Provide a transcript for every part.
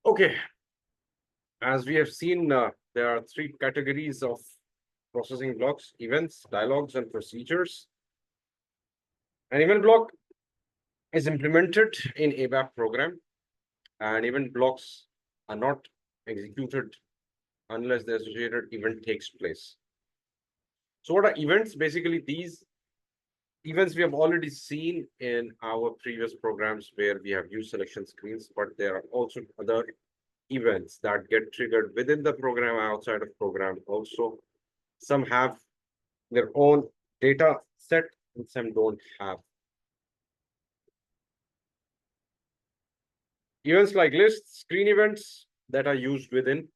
Okay, as we have seen, there are three categories of processing blocks: events, dialogues, and procedures. An event block is implemented in ABAP program, and event blocks are not executed unless the associated event takes place. So what are events? Basically, these events we have already seen in our previous programs where we have used selection screens, but there are also other events that get triggered within the program, outside of program also. Some have their own data set and some don't have. Events like lists, screen events that are used within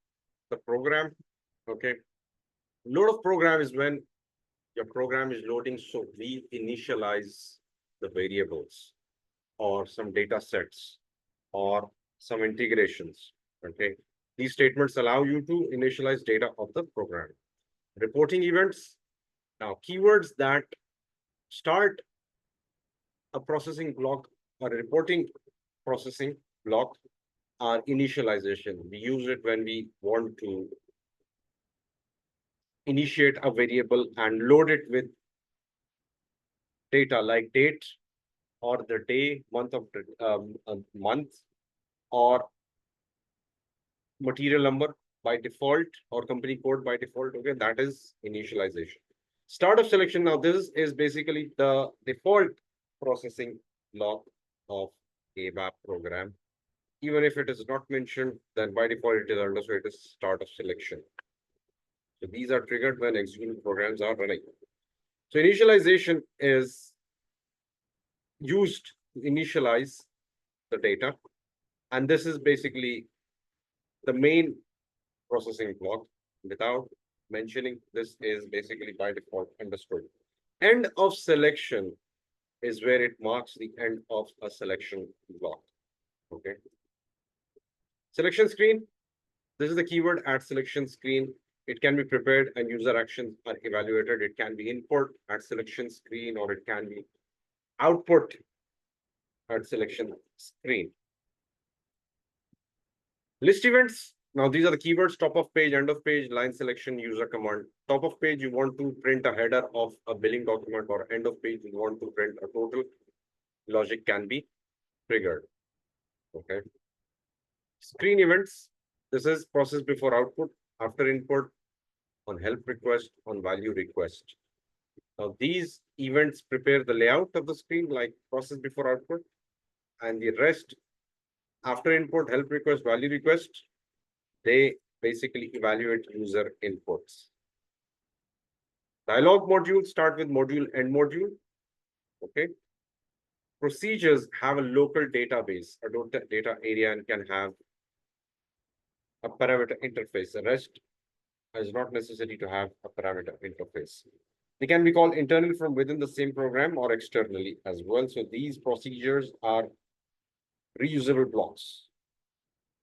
the program. Okay. Load of program is when your program is loading, so we initialize the variables or some data sets or some integrations. Okay. These statements allow you to initialize data of the program. Reporting events. Now, keywords that start a processing block or a reporting processing block are initialization. We use it when we want to initiate a variable and load it with data like date or the day, month of the month, or material number by default or company code by default. Okay, that is initialization. Start of selection. Now, this is basically the default processing block of ABAP program. Even if it is not mentioned, then by default it is understood it is start of selection. So these are triggered when executing programs are running. So initialization is used to initialize the data. And this is basically the main processing block. Without mentioning, this is basically by default understood. End of selection is where it marks the end of a selection block. Okay. Selection screen. This is the keyword at selection screen. It can be prepared and user actions are evaluated. It can be input at selection screen, or it can be output at selection screen. List events. Now, these are the keywords: top of page, end of page, line selection, user command. Top of page, you want to print a header of a billing document, or end of page, you want to print a total. Logic can be triggered. Okay. Screen events. This is process before output, after input, on help request, on value request. Now, these events prepare the layout of the screen, like process before output, and the rest after input, help request, value request, they basically evaluate user inputs. Dialog module start with module, end module. Okay. Procedures have a local database, a data area, and can have a parameter interface. The rest is not necessary to have a parameter interface. They can be called internal from within the same program or externally as well. So these procedures are reusable blocks.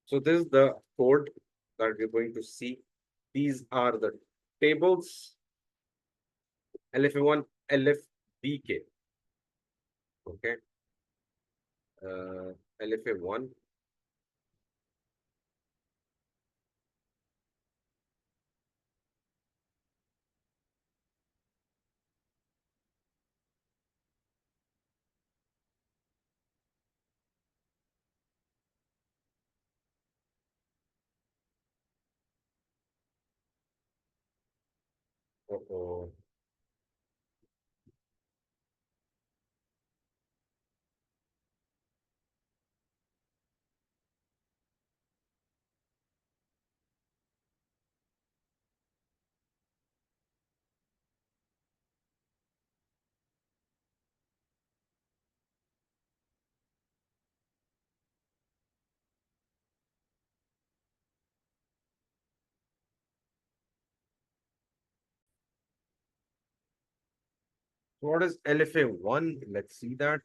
So this is the code that we're going to see. These are the tables, LFA1, LFBK. Okay. LFA1. Uh-oh. So what is LFA1? Let's see that.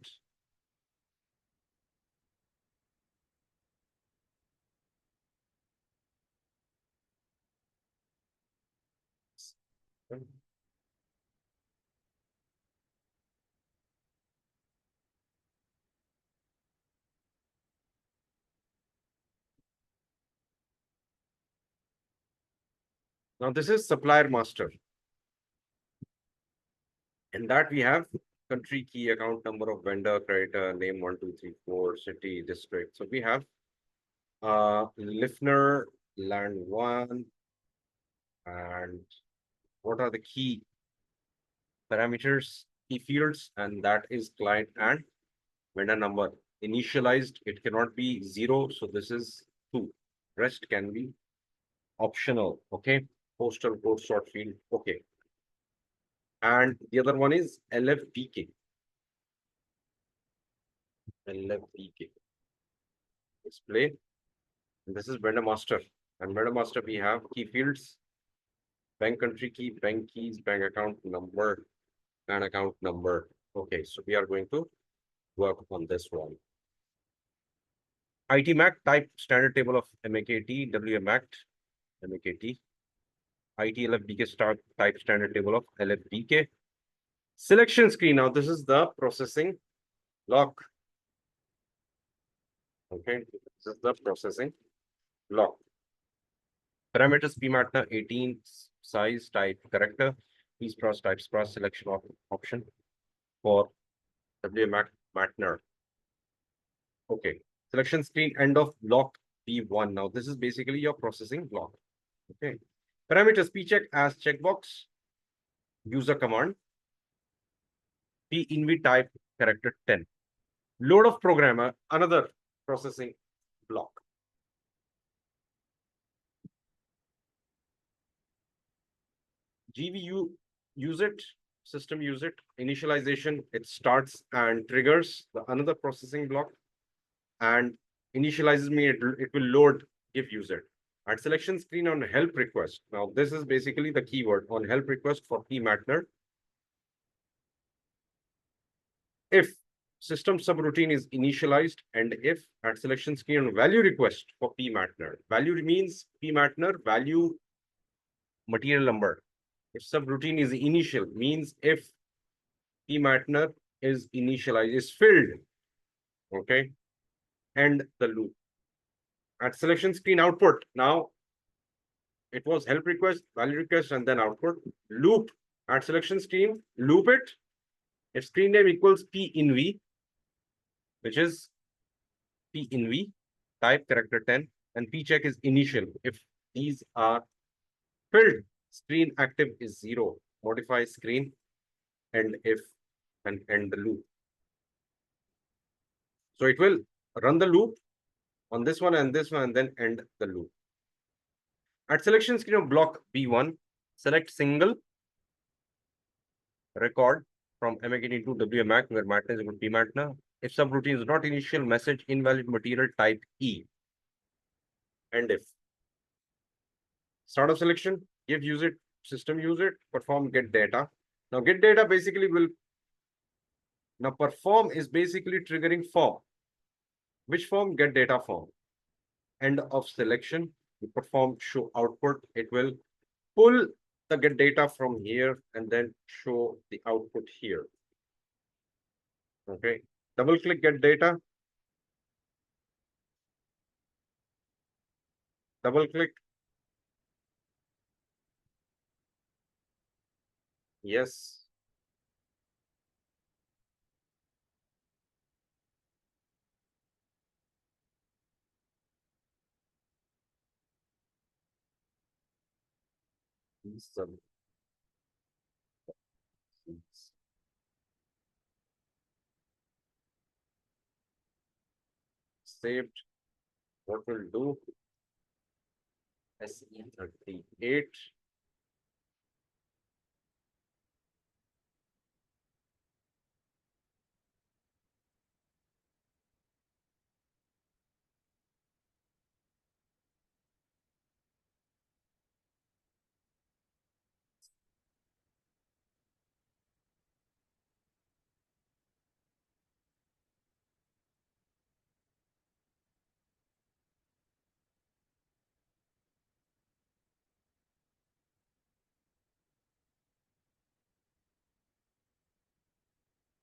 Now this is supplier master. In that we have country key, account number of vendor, creditor, name 1234, city, district. So we have Lifner, land one, and what are the key parameters, key fields, and that is client and vendor number. Initialized, it cannot be 0, so this is 2. Rest can be optional. Okay. Postal code sort field. Okay. And the other one is LFPK. LFPK. Display. And this is vendor master. And vendor master, we have key fields, bank country key, bank keys, bank account number, and account number. Okay, so we are going to work on this one. ITMAC type standard table of MAKT, WMAC, MAKT, ITLFBK start type standard table of LFBK. Selection screen. Now, this is the processing block. Okay, this is the processing block. Parameters PMATNA 18, size, type, character, piece cross types, cross selection of option for WMATNA. Okay, selection screen end of block P1. Now, this is basically your processing block. Okay, parameters PCheck as checkbox, user command, PINV type character 10. Load of programmer, another processing block. GVU use it, system use it, initialization, it starts and triggers the another processing block and initializes me, it will load if use it. At selection screen on help request. Now, this is basically the keyword on help request for PMATNA. If system subroutine is initialized and if at selection screen on value request for PMATNA, value means PMATNA value material number. If subroutine is initial, means if PMATNA is initialized, is filled, okay, and the loop. At selection screen output, now it was help request, value request, and then output. Loop at selection screen, loop it. If screen name equals PINV, which is PINV, type character 10, and PCheck is initial. If these are filled, screen active is 0. Modify screen and if and end the loop. So it will run the loop on this one and this one and then end the loop. At selection screen of block B1, select single record from MAKT to WMAC where MATNA is equal to PMATNA. If subroutine is not initial, message invalid material type E. And if start of selection, give use it, system use it, perform get data. Now get data basically will now perform is basically triggering form. Which form? Get data form. End of selection, you perform show output. It will pull the get data from here and then show the output here. Okay, double click get data. Double click. Yes. Saved. What will do? SE38.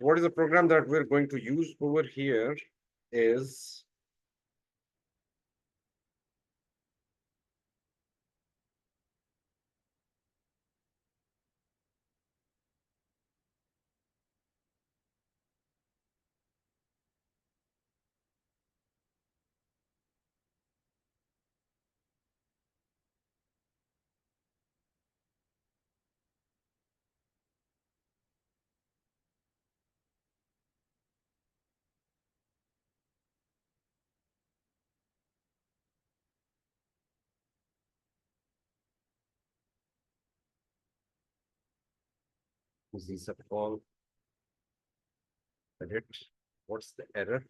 What is the program that we're going to use over here is Z sub call. Edit. What's the error?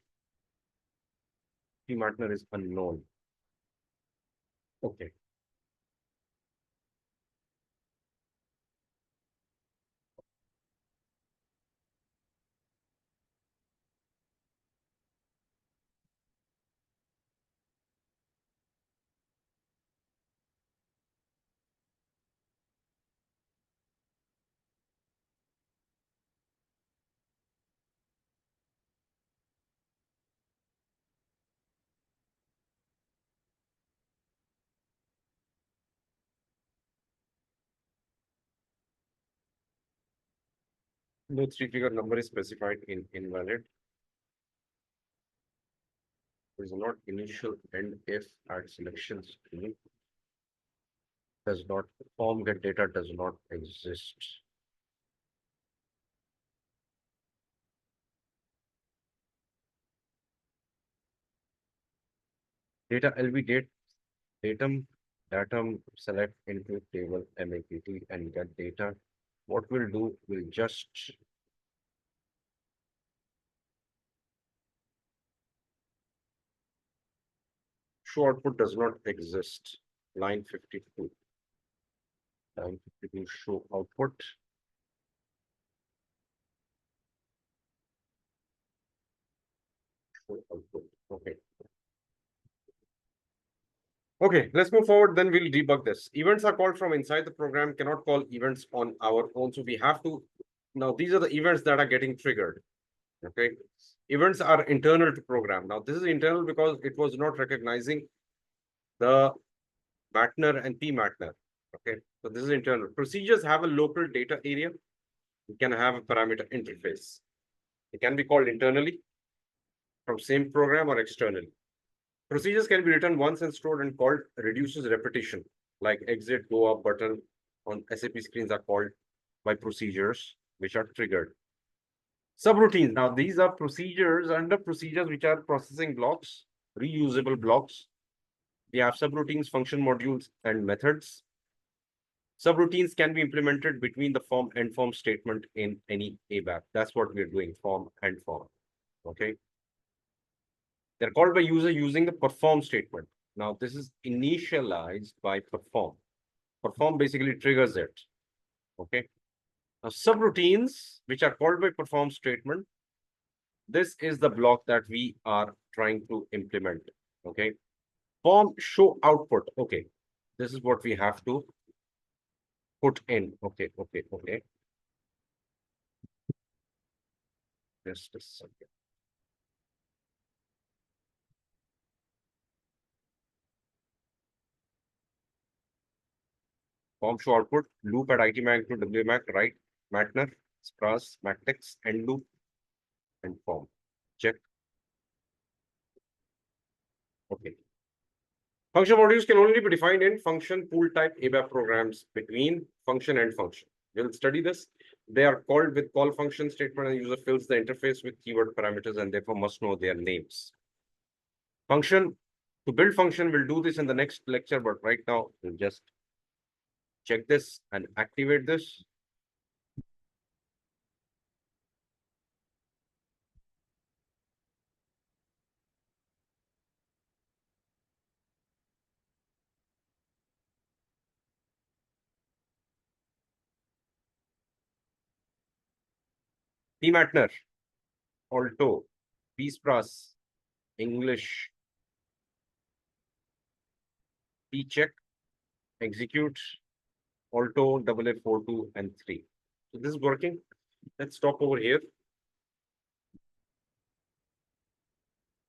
P partner is unknown. Okay. No three-figure number is specified in invalid. There is not initial end if at selection screen. Does not form get data does not exist. Data LB date datum select into table MAPT and get data. What we'll do, we'll just show output does not exist. Line 52. Line 52 show output. Show output. Okay. Okay, let's move forward. Then we'll debug this. Events are called from inside the program, cannot call events on our own. So we have to, now these are the events that are getting triggered. Okay. Events are internal to program. Now this is internal because it was not recognizing the Matner and P Matner. Okay. So this is internal. Procedures have a local data area. You can have a parameter interface. It can be called internally from same program or externally. Procedures can be written once and stored and called reduces repetition, like exit, go up button on SAP screens are called by procedures which are triggered. Subroutines. Now, these are procedures under procedures which are processing blocks, reusable blocks. We have subroutines, function modules, and methods. Subroutines can be implemented between the form and form statement in any ABAP. That's what we're doing, form and form. Okay. They're called by user using the perform statement. Now, this is initialized by perform. Perform basically triggers it. Okay. Now, subroutines, which are called by perform statement, this is the block that we are trying to implement. Okay. Form show output. Okay. This is what we have to put in. Okay. Okay. Okay. Just a second. Form show output, loop at ITMAC to WMAC, right? Matner, Spras, Mattex, end loop, and form. Check. Okay. Function modules can only be defined in function pool type ABAP programs between function and function. We'll study this. They are called with call function statement and user fills the interface with keyword parameters and therefore must know their names. Function, to build function, we'll do this in the next lecture, but right now we'll just check this and activate this. P Matner, Alto, P Spras, English, P check, execute, Alto, AA42 and 3. So this is working. Let's stop over here.